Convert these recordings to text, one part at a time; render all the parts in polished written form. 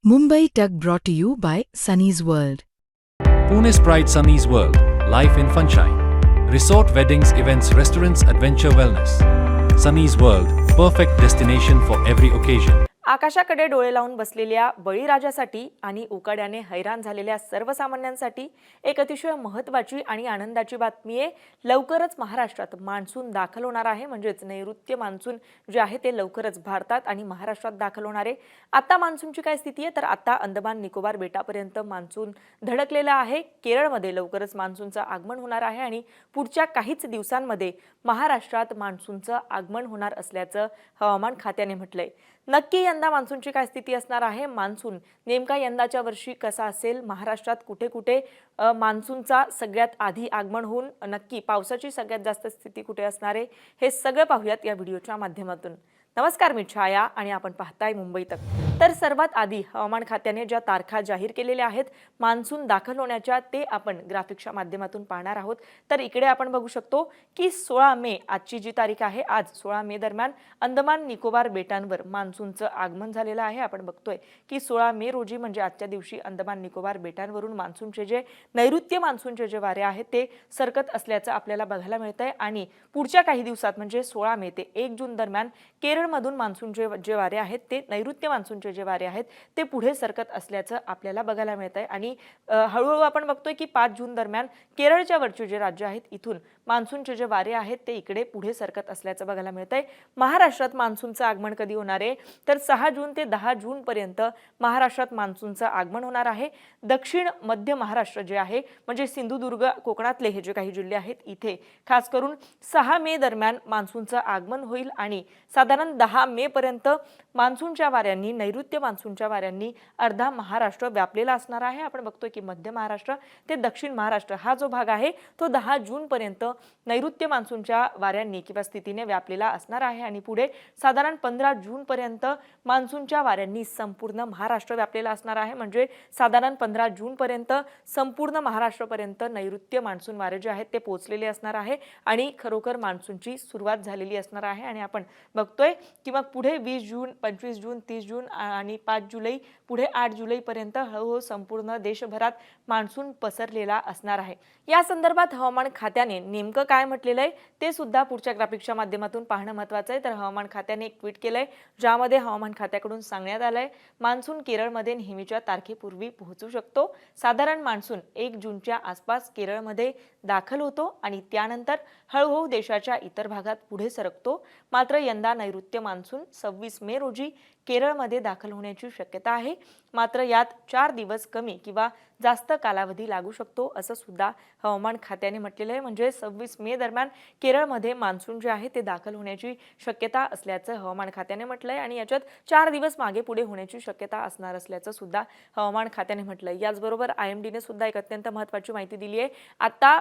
Mumbai Tug brought to you by Sunny's World. Pune's Pride Sunny's World, Life in Funshine. Resort weddings, events, restaurants, adventure wellness. Sunny's World, perfect destination for every occasion. आकाशाकडे डोळे लावून बसलेल्या बळीराजासाठी आणि उकाड्याने हैराण झालेल्या सर्वसामान्यांसाठी एक अतिशय महत्त्वाची आणि आनंदाची बातमी आहे. लवकरच महाराष्ट्रात मान्सून दाखल होणार आहे. म्हणजेच नैऋत्य मान्सून जे आहे ते लवकरच भारतात आणि महाराष्ट्रात दाखल होणार आहे. आता मान्सूनची काय स्थिती आहे तर आता अंदमान निकोबार बेटापर्यंत मान्सून धडकलेला आहे. केरळमध्ये लवकरच मान्सूनचं आगमन होणार आहे आणि पुढच्या काहीच दिवसांमध्ये महाराष्ट्रात मान्सूनचं आगमन होणार असल्याचं हवामान खात्याने म्हटलंय. नक्की यंदा मान्सूनची काय स्थिती असणार आहे, मान्सून नेमका यंदाच्या वर्षी कसा असेल, महाराष्ट्रात कुठे कुठे मान्सूनचा सगळ्यात आधी आगमन होऊन नक्की पावसाची सगळ्यात जास्त स्थिती कुठे असणार आहे, हे सगळं पाहूयात या व्हिडिओच्या माध्यमातून. नमस्कार, मी छाया आणि आपण पाहताय मुंबई तक. तर सर्वात आधी हवामान खात्याने ज्या तारखा जाहीर केलेल्या आहेत मान्सून दाखल होण्याच्या ते आपण ग्राफिक्सच्या माध्यमातून पाहणार आहोत. तर इकडे आपण बघू शकतो की 16 मे आजची जी तारीख आहे, आज 16 मे दरम्यान अंदमान निकोबार बेटांवर मान्सूनचं आगमन झालेलं आहे. आपण बघतोय की 16 मे रोजी म्हणजे आजच्या दिवशी अंदमान निकोबार बेटांवरून मान्सूनचे जे नैऋत्य मान्सूनचे जे वारे आहेत ते सरकत असल्याचं आपल्याला बघायला मिळतंय आणि पुढच्या काही दिवसात म्हणजे 16 मे ते 1 जून दरम्यान केरळमधून मान्सून जे वारे आहेत ते नैऋत्य मान्सूनचे जे वारे आहेत ते पुढे सरकत असल्याचं आपल्याला बघायला मिळतंय आणि हळूहळू आपण बघतोय की 5 जून दरम्यान केरळच्या वरचे जे राज्य आहेत इथून मान्सूनचे जे वारे आहेत ते इकडे पुढे सरकत असल्याचं बघायला मिळतंय. महाराष्ट्रात मान्सूनचं आगमन कधी होणार आहे तर 6 जून ते 10 जून पर्यंत महाराष्ट्रात मान्सूनचं आगमन होणार आहे. दक्षिण मध्य महाराष्ट्र जे आहे म्हणजे सिंधुदुर्ग कोकणातले हे जे काही जिल्हे आहेत इथे खास करून 6 मे दरम्यान मान्सूनचं आगमन होईल आणि साधारण 10 मे पर्यंत मान्सूनच्या वाऱ्यांनी नैऋत्य मान्सूनच्या वाऱ्यांनी अर्धा महाराष्ट्र व्यापलेला असणार आहे. आपण बघतोय की मध्य महाराष्ट्र ते दक्षिण महाराष्ट्र हा जो भाग आहे तो 10 जून पर्यंत नैऋत्य मान्सूनच्या वाऱ्यांनी किंवा स्थितीने व्यापलेला असणार आहे आणि पुढे साधारण 15 जून पर्यंत मान्सूनच्या वाऱ्यांनी संपूर्ण महाराष्ट्र व्यापलेला असणार आहे. म्हणजे साधारण 15 जून पर्यंत संपूर्ण महाराष्ट्रापर्यंत नैऋत्य मान्सून वारे जे आहेत ते पोहोचलेले असणार आहे आणि खरोखर मान्सूनची सुरुवात झालेली असणार आहे. आणि आपण बघतोय की मग पुढे 20 जून 25 जून 30 जून आणि 5 जुलै पुढे 8 जुलै पर्यंत हळूहळू संपूर्ण देशभरात मान्सून पसरलेला असणार आहे. या संदर्भात हवामान खात्याने नेमकं काय म्हटलेलं आहे ते सुद्धा पुढच्या ग्राफिक्सच्या माध्यमातून पाहणं महत्त्वाचं आहे. तर हवामान खात्याने एक ट्विट केलंय ज्यामध्ये हवामान खात्याकडून सांगण्यात आलंय मान्सून केरळमध्ये नेहमीच्या तारखेपूर्वी पोहोचू शकतो. साधारण मान्सून 1 जूनच्या आसपास केरळमध्ये दाखल होतो आणि त्यानंतर हळूहळू देशाच्या इतर भागात पुढे सरकतो. मात्र यंदा नैऋत्य मान्सून 26 मे रोजी केरळमध्ये दाखल होण्याची शक्यता आहे. मात्र यात 4 दिवस कमी किंवा जास्त कालावधी लागू शकतो असं सुद्धा हवामान खात्याने म्हटलेलं आहे. म्हणजे 26 मे दरम्यान केरळमध्ये मान्सून जे आहे ते दाखल होण्याची शक्यता असल्याचं हवामान खात्याने म्हटलंय आणि याच्यात 4 दिवस मागे पुढे होण्याची शक्यता असणार असल्याचं सुद्धा हवामान खात्याने म्हटलंय. याचबरोबर IMDने सुद्धा एक अत्यंत महत्त्वाची माहिती दिली आहे. आता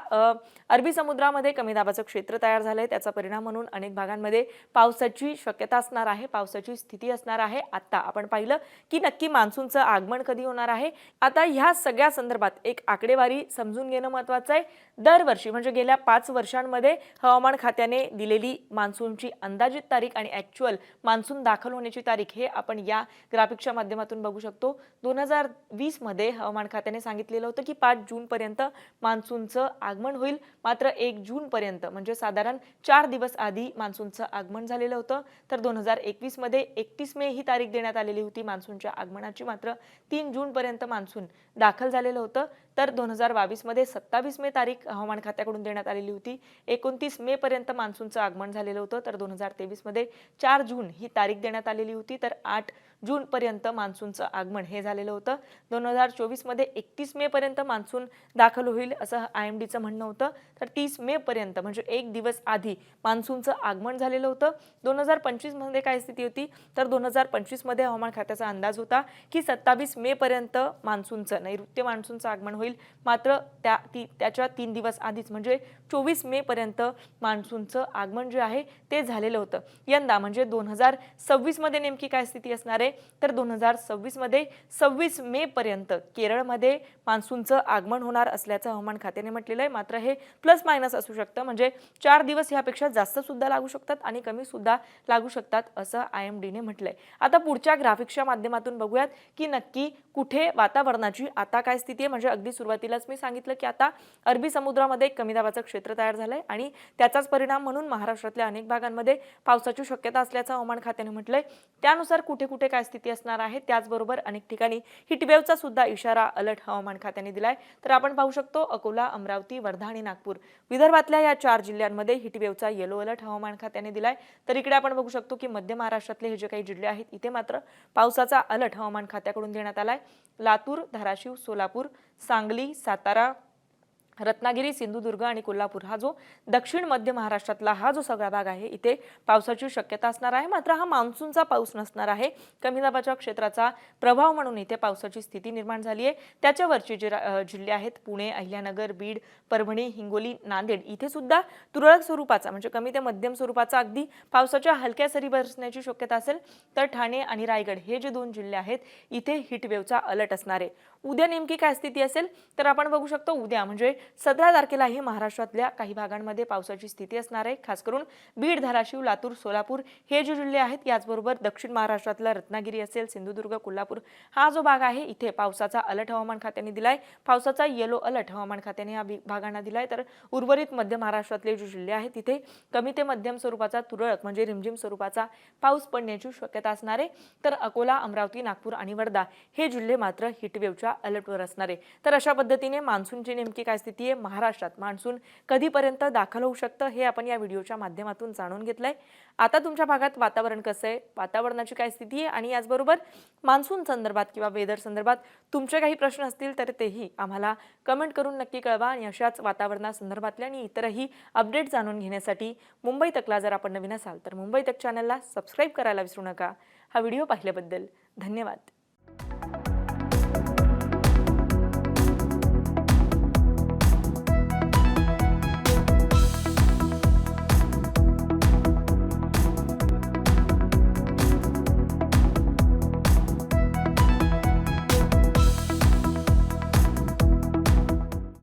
अरबी समुद्रामध्ये कमी दाबाचं क्षेत्र तयार झालंय. त्याचा परिणाम म्हणून अनेक भागांमध्ये पावसाची शक्यता असणार आहे, पावसाची स्थिती असणार आहे. आता आपण पाहिलं की नक्की मान्सूनचं आगमन कधी होणार आहे. आता ह्या सगळ्या संदर्भात एक आकडेवारी समजून घेणं महत्त्वाचं आहे. दरवर्षी म्हणजे गेल्या 5 वर्षांमध्ये हवामान खात्याने दिलेली मान्सूनची अंदाजित तारीख आणि ॲक्च्युअल मान्सून दाखल होण्याची तारीख हे आपण या ग्राफिक्सच्या माध्यमातून बघू शकतो. 2020 मध्ये हवामान खात्याने सांगितलेलं होतं की 5 जून पर्यंत मान्सूनचं आगमन होईल. मात्र 1 जून पर्यंत म्हणजे साधारण 4 दिवस आधी मान्सूनचं आगमन झालेलं होतं. तर 2021 मध्ये 31 मे ही तारीख देण्यात आलेली होती मान्सूनच्या आगमनाची. मात्र 3 जून पर्यंत मान्सून दाखल झालेलं होतं. तर 2022 मध्ये 27 मे तारीख हवामान खात्याकडून देण्यात आलेली होती. 29 मे पर्यंत मान्सूनचं आगमन झालेलं होतं. तर 2023 मध्ये 4 जून ही तारीख देण्यात आलेली होती. तर 8 जून पर्यंत मान्सूनचं आगमन हे झालेलं होतं. 2024 मध्ये 31 मे पर्यंत मान्सून दाखल होईल असं IMDचं म्हणणं होतं. तर 30 मे पर्यंत म्हणजे 1 दिवस आधी मान्सूनचं आगमन झालेलं होतं. 2025 मध्ये काय स्थिती होती तर 2025 मध्ये हवामान खात्याचा अंदाज होता की 27 मे पर्यंत मान्सूनचं नैऋत्य मान्सूनचं आगमन होईल. मात्र त्याच्या 3 दिवस आधीच म्हणजे 24 मे पर्यंत मान्सूनचं आगमन जे आहे ते झालेलं होतं. यंदा म्हणजे 2026 मध्ये नेमकी काय स्थिती असणार आहे तर 2026 मध्ये 26 मे पर्यंत केरळमध्ये मान्सूनचं आगमन होणार असल्याचं हवामान खात्याने म्हटलेलं आहे. मात्र हे प्लस मायनस असू शकतं, म्हणजे 4 दिवस यापेक्षा जास्त सुद्धा लागू शकतात आणि कमी सुद्धा लागू शकतात असं IMDने म्हटलंय. आता पुढच्या ग्राफिक्सच्या माध्यमातून बघूयात की नक्की कुठे वातावरणाची आता काय स्थिती आहे. म्हणजे अगदी सुरुवातीलाच मी सांगितलं की आता अरबी समुद्रामध्ये कमी दाबाचं क्षेत्र तयार झालंय आणि त्याचाच परिणाम म्हणून महाराष्ट्रातल्या अनेक भागांमध्ये पावसाची शक्यता असल्याचं हवामान खात्याने म्हटलंय. त्यानुसार कुठे कुठे काय स्थिती असणार आहे, त्याचबरोबर अनेक ठिकाणी हिटवेव्हचा सुद्धा इशारा अलर्ट हवामान खात्याने दिलाय. तर आपण पाहू शकतो अकोला, अमरावती, वर्धा आणि नागपूर विदर्भातल्या या 4 जिल्ह्यांमध्ये हिटवेव्हचा येलो अलर्ट हवामान खात्याने दिलाय. तर इकडे आपण बघू शकतो की मध्य महाराष्ट्रातले हे जे काही जिल्हे आहेत इथे मात्र पावसाचा अलर्ट हवामान खात्याकडून देण्यात आलाय. लातूर, धाराशिव, सोलापूर, सांगली, सातारा, रत्नागिरी, सिंधुदुर्ग आणि कोल्हापूर हा जो दक्षिण मध्य महाराष्ट्रातला हा जो सगळा भाग आहे इथे पावसाची शक्यता असणार आहे. मात्र हा मान्सूनचा पाऊस नसणार आहे. कमी दाबाच्या क्षेत्राचा प्रभाव म्हणून इथे पावसाची स्थिती निर्माण झाली आहे. त्याच्यावरचे जे जिल्हे आहेत पुणे, अहिल्यानगर, बीड, परभणी, हिंगोली, नांदेड इथे सुद्धा तुरळक स्वरूपाचा म्हणजे कमी ते मध्यम स्वरूपाचा अगदी पावसाच्या हलक्या सरी बरसण्याची शक्यता असेल. तर ठाणे आणि रायगड हे जे 2 जिल्हे आहेत इथे हिटवेव्हचा अलर्ट असणार आहे. उद्या नेमकी काय स्थिती असेल तर आपण बघू शकतो उद्या म्हणजे 17 तारखेलाही महाराष्ट्रातल्या काही भागांमध्ये पावसाची स्थिती असणार आहे. खास करून बीड, धाराशिव, लातूर, सोलापूर हे जे जिल्हे आहेत याचबरोबर दक्षिण महाराष्ट्रातला रत्नागिरी असेल, सिंधुदुर्ग, कोल्हापूर हा जो भाग आहे इथे पावसाचा अलर्ट हवामान खात्याने दिलाय. पावसाचा येलो अलर्ट हवामान खात्याने या भागांना दिलाय. तर उर्वरित मध्य महाराष्ट्रातले जे जिल्हे आहेत तिथे कमी ते मध्यम स्वरूपाचा तुरळक म्हणजे रिमझिम स्वरूपाचा पाऊस पडण्याची शक्यता असणार आहे. तर अकोला, अमरावती, नागपूर आणि वर्धा हे जिल्हे मात्र हिटवेव्हच्या अलर्टवर असणार आहे. तर अशा पद्धतीने मान्सूनची नेमकी काय स्थिती आहे, महाराष्ट्रात मान्सून कधीपर्यंत दाखल होऊ शकतं हे आपण या व्हिडिओच्या माध्यमातून जाणून घेतलंय. आता तुमच्या भागात वातावरण कसं आहे, वातावरणाची काय स्थिती आहे आणि याचबरोबर मान्सून संदर्भात किंवा वेदर संदर्भात तुमचे काही प्रश्न असतील तर तेही आम्हाला कमेंट करून नक्की कळवा. आणि अशाच वातावरणासंदर्भातल्या आणि इतरही अपडेट जाणून घेण्यासाठी मुंबई तकला जर आपण नवीन असाल तर मुंबई तक चॅनलला सबस्क्राईब करायला विसरू नका. हा व्हिडिओ पाहिल्याबद्दल धन्यवाद.